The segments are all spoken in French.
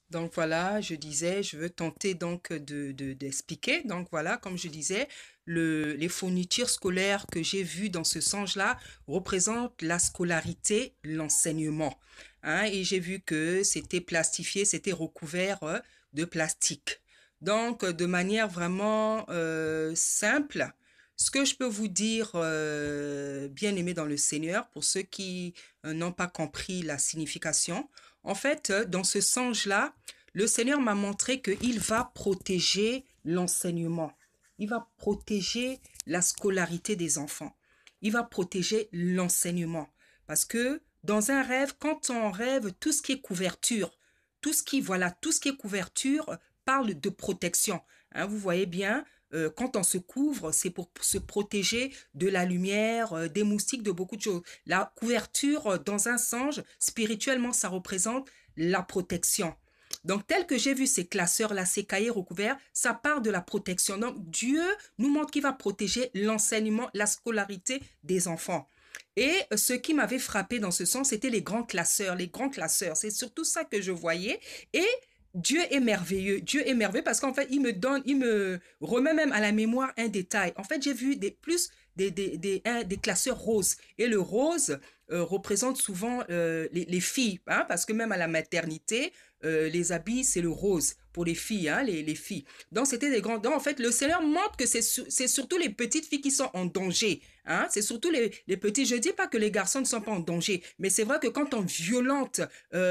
Donc voilà, je disais, je veux tenter donc d'expliquer. Donc voilà, comme je disais, les fournitures scolaires que j'ai vues dans ce sens-là représentent la scolarité, l'enseignement. Hein, et j'ai vu que c'était plastifié, c'était recouvert de plastique. Donc, de manière vraiment simple, ce que je peux vous dire, bien aimé dans le Seigneur, pour ceux qui n'ont pas compris la signification, en fait, dans ce sens-là, le Seigneur m'a montré qu'il va protéger l'enseignement. Il va protéger la scolarité des enfants. Il va protéger l'enseignement. Parce que dans un rêve, quand on rêve, tout ce qui est couverture, tout ce qui est couverture parle de protection. Hein, vous voyez bien, quand on se couvre, c'est pour se protéger de la lumière, des moustiques, de beaucoup de choses. La couverture, dans un sens, spirituellement, ça représente la protection. Donc, tel que j'ai vu ces classeurs-là, ces cahiers recouverts, ça part de la protection. Donc, Dieu nous montre qu'il va protéger l'enseignement, la scolarité des enfants. Et ce qui m'avait frappé dans ce sens, c'était les grands classeurs. Les grands classeurs, c'est surtout ça que je voyais. Et Dieu est merveilleux. Dieu est merveilleux parce qu'en fait, il me remet même à la mémoire un détail. En fait, j'ai vu des classeurs roses. Et le rose représente souvent les filles, hein, parce que même à la maternité, les habits, c'est le rose pour les filles, hein, les filles. Donc, c'était des grands. Donc, en fait, le Seigneur montre que c'est surtout les petites filles qui sont en danger. Hein, c'est surtout les petits. Je ne dis pas que les garçons ne sont pas en danger, mais c'est vrai que quand on violente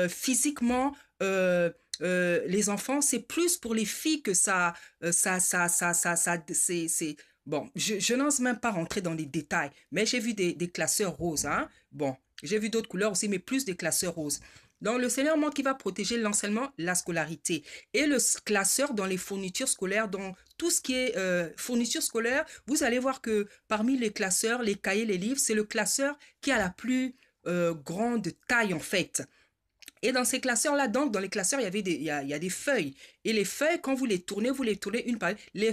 physiquement les enfants, c'est plus pour les filles que c'est. Bon, je n'ose même pas rentrer dans les détails, mais j'ai vu des classeurs roses. Hein. Bon, j'ai vu d'autres couleurs aussi, mais plus des classeurs roses. Donc, le Seigneur montre qu'il va protéger l'enseignement, la scolarité. Et le classeur dans les fournitures scolaires, dans tout ce qui est fournitures scolaires, vous allez voir que parmi les classeurs, les cahiers, les livres, c'est le classeur qui a la plus grande taille en fait. Et dans ces classeurs-là, donc, dans les classeurs, il y a des feuilles. Et les feuilles, quand vous les tournez une par une, les